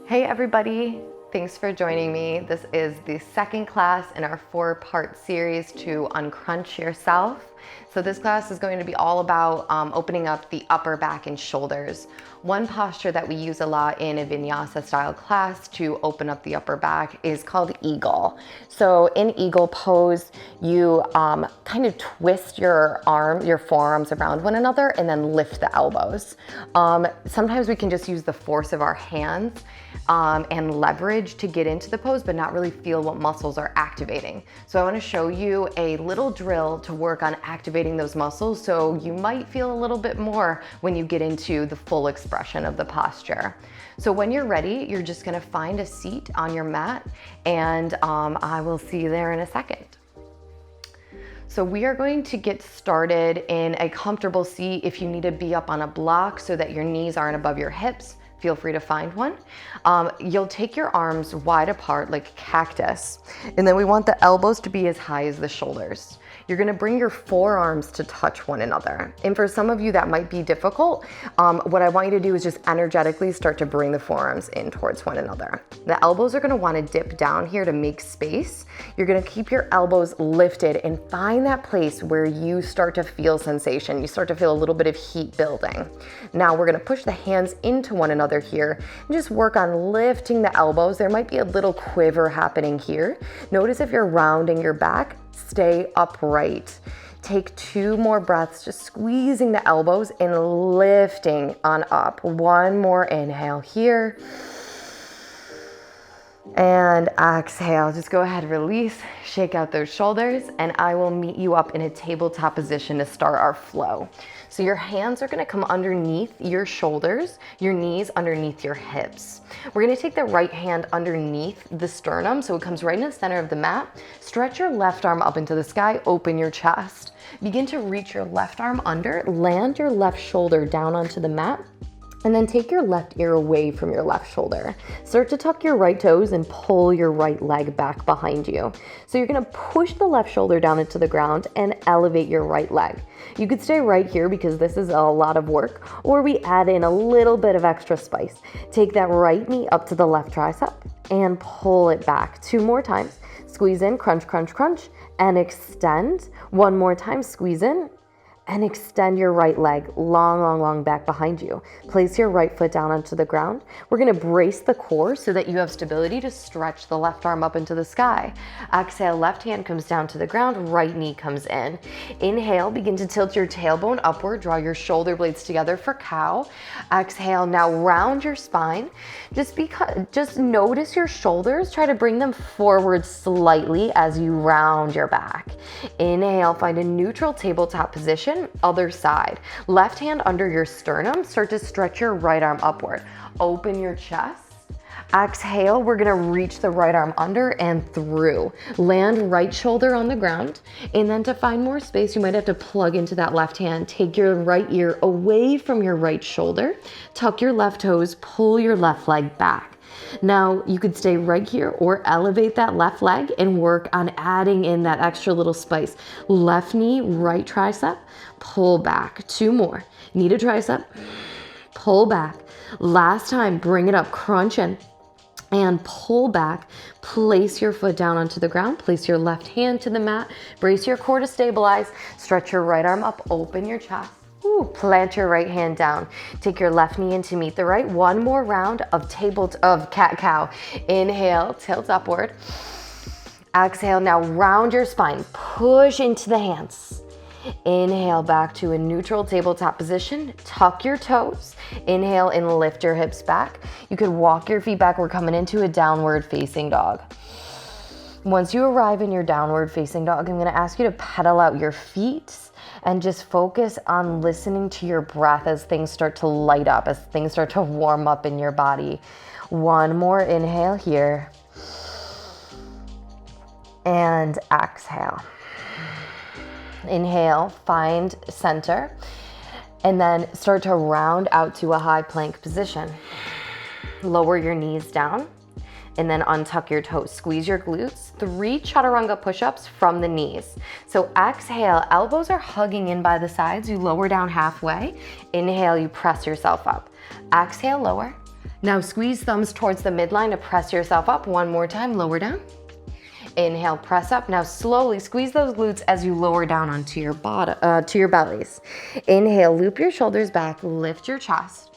Hey everybody, thanks for joining me. This is the second class in our 4-part series to Uncrunch Yourself. So this class is going to be all about opening up the upper back and shoulders. One posture that we use a lot in a vinyasa style class to open up the upper back is called eagle. So in eagle pose, you kind of twist your forearms around one another and then lift the elbows. Sometimes we can just use the force of our hands and leverage to get into the pose, but not really feel what muscles are activating. So I want to show you a little drill to work on activating those muscles, so you might feel a little bit more when you get into the full expression of the posture. So when you're ready, you're just going to find a seat on your mat, and I will see you there in a second. So we are going to get started in a comfortable seat. If you need to be up on a block so that your knees aren't above your hips, feel free to find one. You'll take your arms wide apart like cactus, and then we want the elbows to be as high as the shoulders. You're gonna bring your forearms to touch one another. And for some of you that might be difficult, what I want you to do is just energetically start to bring the forearms in towards one another. The elbows are gonna wanna dip down here to make space. You're gonna keep your elbows lifted and find that place where you start to feel sensation. You start to feel a little bit of heat building. Now we're gonna push the hands into one another here and just work on lifting the elbows. There might be a little quiver happening here. Notice if you're rounding your back, stay upright. Take 2 more breaths, just squeezing the elbows and lifting on up. 1 more inhale here. And exhale, just go ahead, release, shake out those shoulders, and I will meet you up in a tabletop position to start our flow. So your hands are gonna come underneath your shoulders, your knees underneath your hips. We're gonna take the right hand underneath the sternum, so it comes right in the center of the mat. Stretch your left arm up into the sky, open your chest. Begin to reach your left arm under, land your left shoulder down onto the mat, and then take your left ear away from your left shoulder. Start to tuck your right toes and pull your right leg back behind you. So you're gonna push the left shoulder down into the ground and elevate your right leg. You could stay right here because this is a lot of work, or we add in a little bit of extra spice. Take that right knee up to the left tricep and pull it back. 2 more times. Squeeze in, crunch, crunch, crunch, and extend. 1 more time, squeeze in, and extend your right leg long back behind you. Place your right foot down onto the ground. We're gonna brace the core so that you have stability to stretch the left arm up into the sky. Exhale, left hand comes down to the ground, right knee comes in. Inhale, begin to tilt your tailbone upward, draw your shoulder blades together for cow. Exhale, now round your spine. Just notice your shoulders, try to bring them forward slightly as you round your back. Inhale, find a neutral tabletop position. Other side. Left hand under your sternum. Start to stretch your right arm upward. Open your chest. Exhale, we're gonna reach the right arm under and through. Land right shoulder on the ground. And then to find more space, you might have to plug into that left hand. Take your right ear away from your right shoulder. Tuck your left toes, pull your left leg back. Now you could stay right here or elevate that left leg and work on adding in that extra little spice. Left knee, right tricep, pull back. 2 more. Knee to tricep, pull back. Last time, bring it up, crunch in and pull back. Place your foot down onto the ground. Place your left hand to the mat. Brace your core to stabilize. Stretch your right arm up, open your chest. Plant your right hand down. Take your left knee in to meet the right. 1 more round of cat-cow. Inhale, tilt upward. Exhale, now round your spine. Push into the hands. Inhale, back to a neutral tabletop position. Tuck your toes. Inhale and lift your hips back. You could walk your feet back. We're coming into a downward facing dog. Once you arrive in your downward facing dog, I'm gonna ask you to pedal out your feet and just focus on listening to your breath as things start to light up, as things start to warm up in your body. 1 more inhale here. And exhale. Inhale, find center, and then start to round out to a high plank position. Lower your knees down. And then untuck your toes, squeeze your glutes. 3 chaturanga push-ups from the knees. So exhale, elbows are hugging in by the sides. You lower down halfway. Inhale, you press yourself up. Exhale, lower. Now squeeze thumbs towards the midline to press yourself up. One more time, lower down. Inhale, press up. Now slowly squeeze those glutes as you lower down onto your bottom, to your bellies. Inhale, loop your shoulders back, lift your chest.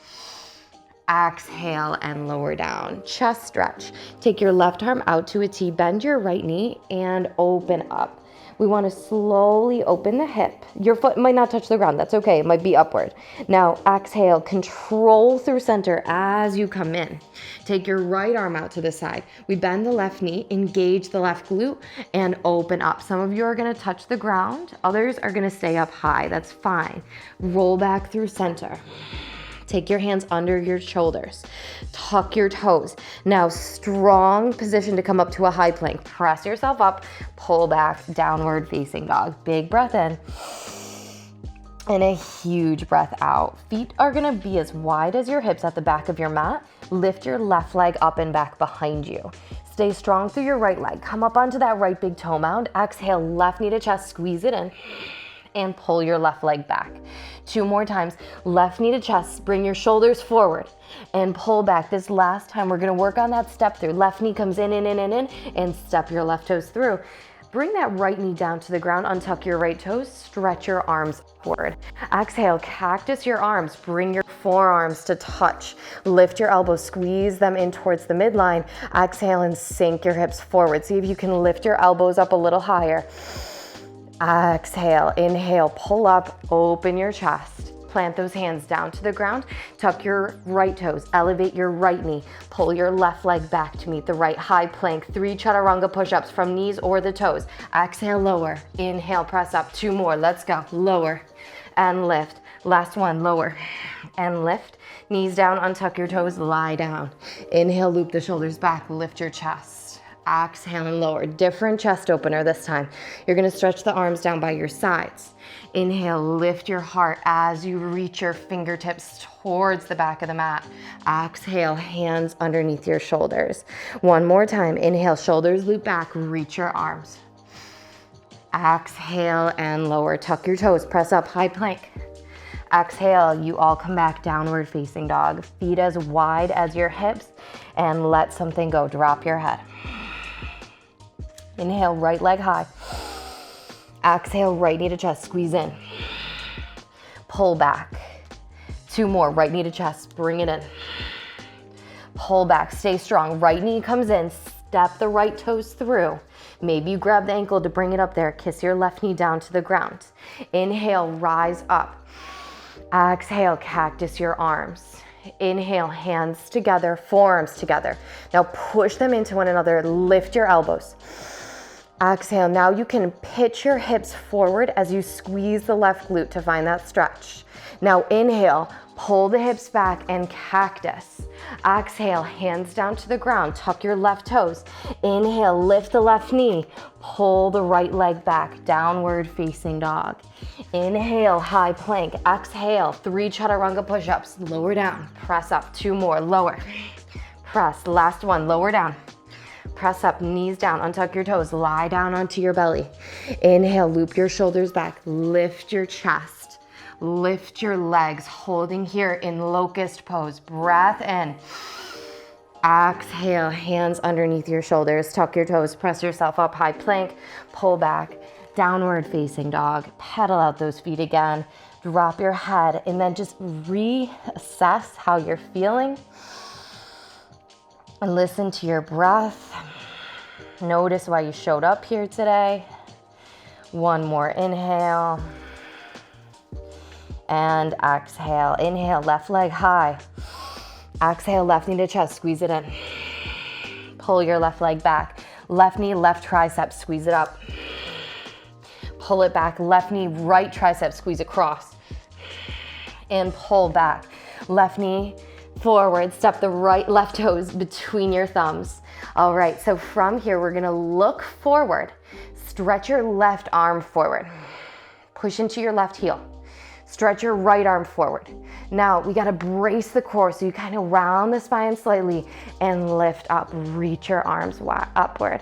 Exhale and lower down, chest stretch. Take your left arm out to a T, bend your right knee and open up. We want to slowly open the hip. Your foot might not touch the ground, that's okay, it might be upward. Now exhale, control through center as you come in. Take your right arm out to the side. We bend the left knee, engage the left glute and open up. Some of you are going to touch the ground, others are going to stay up high, that's fine. Roll back through center. Take your hands under your shoulders. Tuck your toes. Now strong position to come up to a high plank. Press yourself up, pull back, downward facing dog. Big breath in and a huge breath out. Feet are gonna be as wide as your hips at the back of your mat. Lift your left leg up and back behind you. Stay strong through your right leg. Come up onto that right big toe mound. Exhale, left knee to chest, squeeze it in and pull your left leg back. 2 more times, left knee to chest, bring your shoulders forward and pull back. This last time, we're gonna work on that step through. Left knee comes in, and step your left toes through. Bring that right knee down to the ground, untuck your right toes, stretch your arms forward. Exhale, cactus your arms, bring your forearms to touch. Lift your elbows, squeeze them in towards the midline. Exhale and sink your hips forward. See if you can lift your elbows up a little higher. Exhale, inhale, pull up, open your chest. Plant those hands down to the ground. Tuck your right toes, elevate your right knee. Pull your left leg back to meet the right, high plank. 3 chaturanga push-ups from knees or the toes. Exhale, lower. Inhale, press up. 2 more, let's go. Lower and lift. Last one, lower and lift. Knees down, untuck your toes, lie down. Inhale, loop the shoulders back, lift your chest. Exhale and lower. Different chest opener this time. You're gonna stretch the arms down by your sides. Inhale, lift your heart as you reach your fingertips towards the back of the mat. Exhale, hands underneath your shoulders. 1 more time. Inhale, shoulders loop back, reach your arms. Exhale and lower. Tuck your toes, press up, high plank. Exhale, you all come back, downward facing dog. Feet as wide as your hips and let something go. Drop your head. Inhale, right leg high. Exhale, right knee to chest, squeeze in. Pull back. 2 more, right knee to chest, bring it in. Pull back, stay strong. Right knee comes in, step the right toes through. Maybe you grab the ankle to bring it up there. Kiss your left knee down to the ground. Inhale, rise up. Exhale, cactus your arms. Inhale, hands together, forearms together. Now push them into one another, lift your elbows. Exhale, now you can pitch your hips forward as you squeeze the left glute to find that stretch. Now inhale, pull the hips back and cactus. Exhale, hands down to the ground, tuck your left toes. Inhale, lift the left knee, pull the right leg back, downward facing dog. Inhale, high plank. Exhale, 3 chaturanga push-ups, lower down, press up. 2 more, lower, press. Last one, lower down. Press up, knees down, untuck your toes, lie down onto your belly. Inhale, loop your shoulders back, lift your chest, lift your legs, holding here in locust pose. Breath in. Exhale, hands underneath your shoulders, tuck your toes, press yourself up, high plank, pull back, downward facing dog. Pedal out those feet again, drop your head, and then just reassess how you're feeling. And listen to your breath. Notice why you showed up here today. 1 more inhale. And exhale. Inhale, left leg high. Exhale, left knee to chest, squeeze it in. Pull your left leg back. Left knee, left tricep, squeeze it up. Pull it back. Left knee, right tricep, squeeze across. And pull back. Left knee, forward, step the left toes between your thumbs. All right, so from here, we're gonna look forward. Stretch your left arm forward. Push into your left heel. Stretch your right arm forward. Now, we gotta brace the core, so you kind of round the spine slightly and lift up. Reach your arms upward.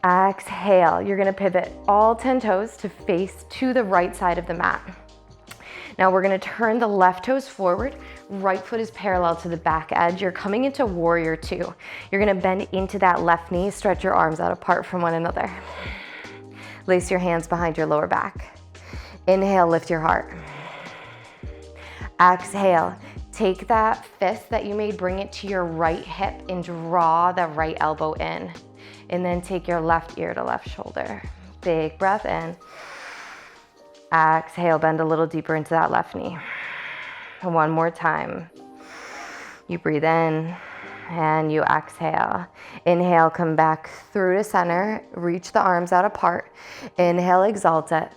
Exhale, you're gonna pivot all 10 toes to face to the right side of the mat. Now we're gonna turn the left toes forward. Right foot is parallel to the back edge. You're coming into warrior two. You're gonna bend into that left knee, stretch your arms out apart from one another. Lace your hands behind your lower back. Inhale, lift your heart. Exhale, take that fist that you made, bring it to your right hip and draw the right elbow in. And then take your left ear to left shoulder. Big breath in. Exhale, bend a little deeper into that left knee. One more time. You breathe in and you exhale. Inhale, come back through to center. Reach the arms out apart. Inhale, exalt it.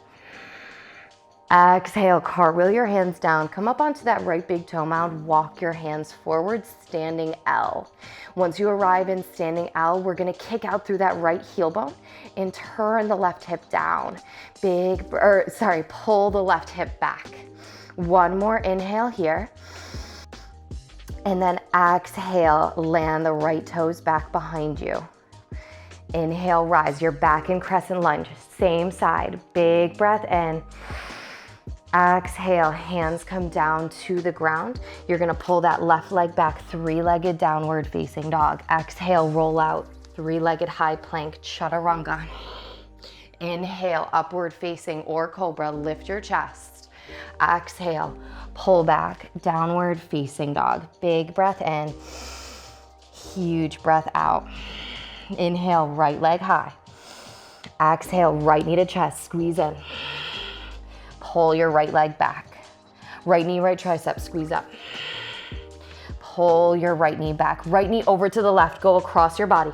Exhale, cartwheel your hands down. Come up onto that right big toe mound. Walk your hands forward, standing L. Once you arrive in standing L, we're gonna kick out through that right heel bone and turn the left hip down. Pull the left hip back. One more inhale here. And then exhale, land the right toes back behind you. Inhale, rise. You're back in crescent lunge. Same side. Big breath in. Exhale, hands come down to the ground. You're gonna pull that left leg back, three-legged downward facing dog. Exhale, roll out, three-legged high plank, chaturanga. Inhale, upward facing or cobra, lift your chest. Exhale, pull back, downward facing dog. Big breath in, huge breath out. Inhale, right leg high. Exhale, right knee to chest, squeeze in. Pull your right leg back. Right knee, right tricep, squeeze up. Pull your right knee back. Right knee over to the left, go across your body.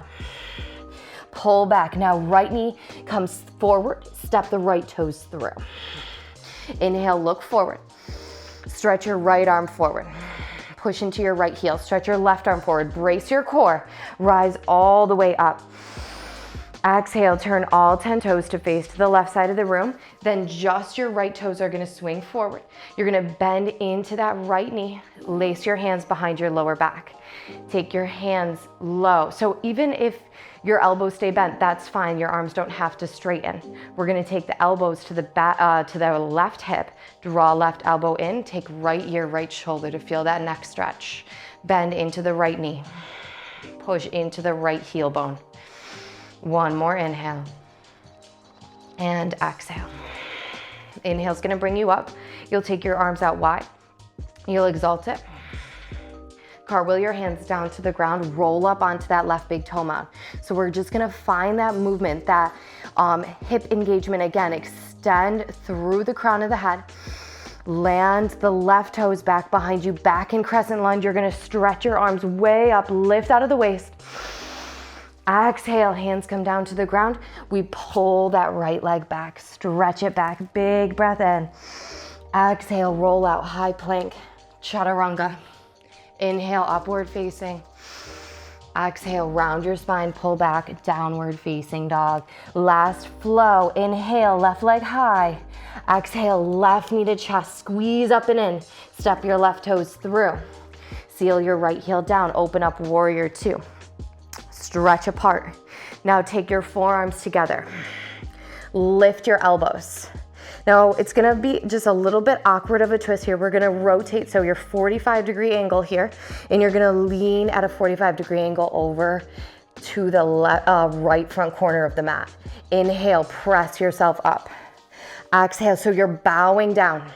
Pull back. Now right knee comes forward, step the right toes through. Inhale, look forward. Stretch your right arm forward. Push into your right heel. Stretch your left arm forward. Brace your core. Rise all the way up. Exhale, turn all 10 toes to face to the left side of the room. Then just your right toes are gonna swing forward. You're gonna bend into that right knee. Lace your hands behind your lower back. Take your hands low. So even if your elbows stay bent, that's fine. Your arms don't have to straighten. We're gonna take the elbows to the left hip. Draw left elbow in. Take right ear, right shoulder to feel that neck stretch. Bend into the right knee. Push into the right heel bone. One more inhale and exhale. Inhale's gonna bring you up. You'll take your arms out wide. You'll exalt it. Cartwheel your hands down to the ground, roll up onto that left big toe mound. So we're just gonna find that movement, that hip engagement again. Extend through the crown of the head. Land the left toes back behind you, back in crescent lunge. You're gonna stretch your arms way up, lift out of the waist. Exhale, hands come down to the ground. We pull that right leg back, stretch it back, big breath in. Exhale, roll out, high plank, chaturanga. Inhale, upward facing. Exhale, round your spine, pull back, downward facing dog. Last flow, inhale, left leg high. Exhale, left knee to chest, squeeze up and in. Step your left toes through. Seal your right heel down, open up warrior two. Stretch apart. Now take your forearms together. Lift your elbows. Now it's gonna be just a little bit awkward of a twist here. We're gonna rotate, so you're 45-degree angle here, and you're gonna lean at a 45-degree angle over to the right front corner of the mat. Inhale, press yourself up. Exhale, so you're bowing down.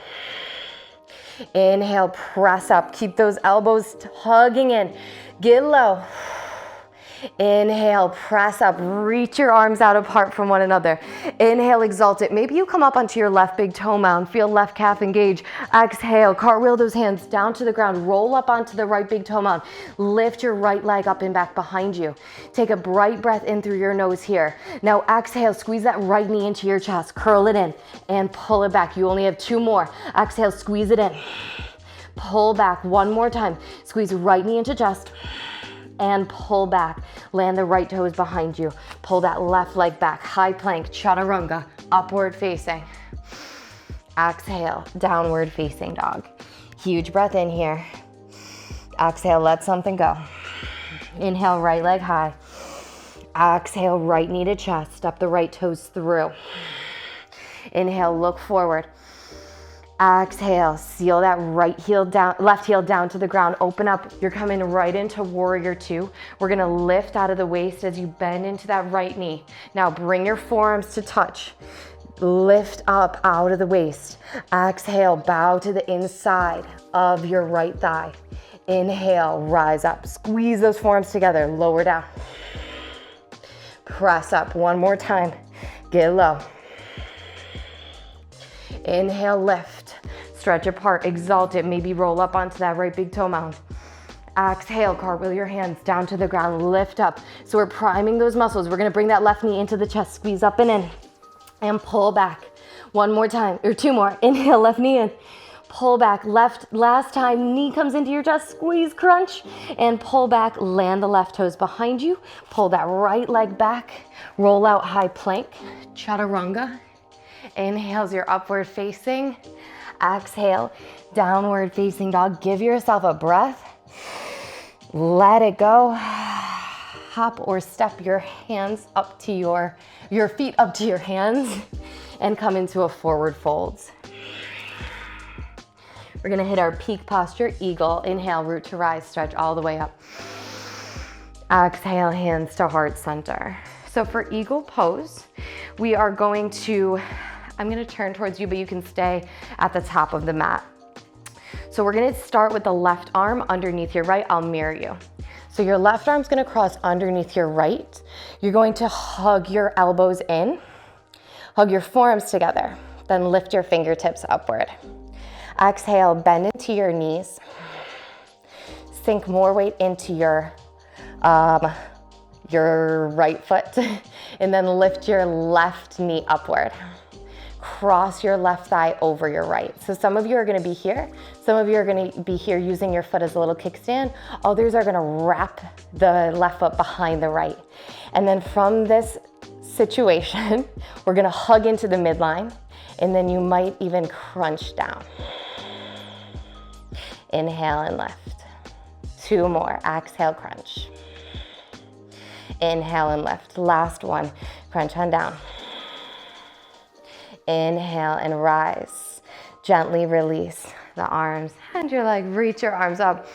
Inhale, press up. Keep those elbows hugging in. Get low. Inhale, press up, reach your arms out apart from one another. Inhale, exalt it. Maybe you come up onto your left big toe mound, feel left calf engage. Exhale, cartwheel those hands down to the ground, roll up onto the right big toe mound. Lift your right leg up and back behind you. Take a bright breath in through your nose here. Now exhale, squeeze that right knee into your chest, curl it in and pull it back. You only have two more. Exhale, squeeze it in. Pull back one more time. Squeeze right knee into chest. And pull back. Land the right toes behind you. Pull that left leg back. High plank, chaturanga, upward facing. Exhale, downward facing dog. Huge breath in here. Exhale, let something go. Inhale, right leg high. Exhale, right knee to chest. Step the right toes through. Inhale, look forward. Exhale, seal that right heel down, left heel down to the ground. Open up. You're coming right into warrior two. We're gonna lift out of the waist as you bend into that right knee. Now bring your forearms to touch. Lift up out of the waist. Exhale, bow to the inside of your right thigh. Inhale, rise up. Squeeze those forearms together, lower down. Press up one more time. Get low. Inhale, lift. Stretch apart, exalt it. Maybe roll up onto that right big toe mound. Exhale, cartwheel your hands down to the ground, lift up. So we're priming those muscles. We're gonna bring that left knee into the chest, squeeze up and in, and pull back. One more time, or two more. Inhale, left knee in. Pull back, left, last time, knee comes into your chest, squeeze, crunch, and pull back, land the left toes behind you. Pull that right leg back, roll out high plank, chaturanga. Inhales your upward facing. Exhale, downward facing dog. Give yourself a breath. Let it go. Hop or step your hands up to your feet up to your hands and come into a forward folds. We're gonna hit our peak posture, eagle. Inhale, root to rise, stretch all the way up. Exhale, hands to heart center. So for eagle pose, we are going to, I'm gonna turn towards you, but you can stay at the top of the mat. So we're gonna start with the left arm underneath your right. I'll mirror you. So your left arm's gonna cross underneath your right. You're going to hug your elbows in, hug your forearms together, then lift your fingertips upward. Exhale, bend into your knees. Sink more weight into your right foot, and then lift your left knee upward. Cross your left thigh over your right. So some of you are gonna be here. Some of you are gonna be here using your foot as a little kickstand. Others are gonna wrap the left foot behind the right. And then from this situation, we're gonna hug into the midline, and then you might even crunch down. Inhale and lift. Two more, exhale, crunch. Inhale and lift. Last one, crunch on down. Inhale and rise. Gently release the arms and your leg. Reach your arms up.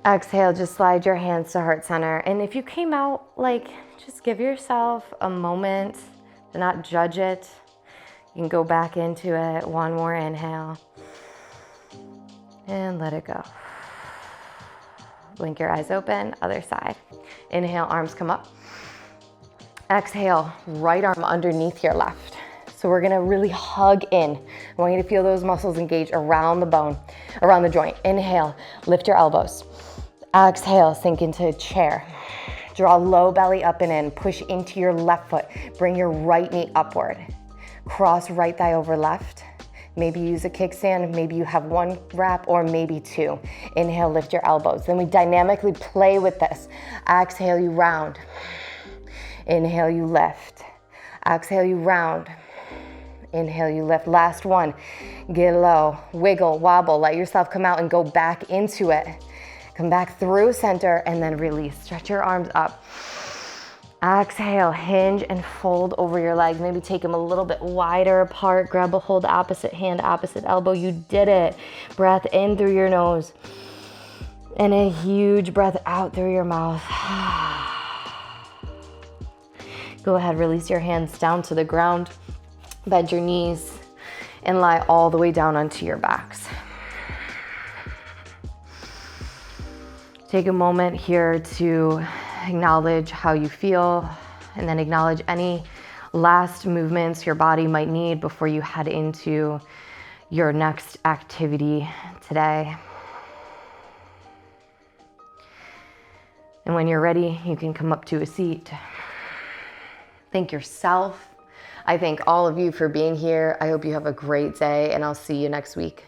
Exhale, just slide your hands to heart center. And if you came out, just give yourself a moment to not judge it. You can go back into it. One more inhale. And let it go. Blink your eyes open, other side. Inhale, arms come up. Exhale, right arm underneath your left. So we're gonna really hug in. I want you to feel those muscles engage around the bone, around the joint. Inhale, lift your elbows. Exhale, sink into a chair. Draw low belly up and in. Push into your left foot. Bring your right knee upward. Cross right thigh over left. Maybe use a kickstand, maybe you have one wrap or maybe two. Inhale, lift your elbows. Then we dynamically play with this. Exhale, you round. Inhale, you lift. Exhale, you round. Inhale, you lift. Last one. Get low, wiggle, wobble. Let yourself come out and go back into it. Come back through center and then release. Stretch your arms up. Exhale, hinge and fold over your legs. Maybe take them a little bit wider apart. Grab a hold, opposite hand, opposite elbow. You did it. Breath in through your nose. And a huge breath out through your mouth. Go ahead, release your hands down to the ground. Bend your knees and lie all the way down onto your backs. Take a moment here to acknowledge how you feel, and then acknowledge any last movements your body might need before you head into your next activity today. And when you're ready, you can come up to a seat. Thank yourself. I thank all of you for being here. I hope you have a great day, and I'll see you next week.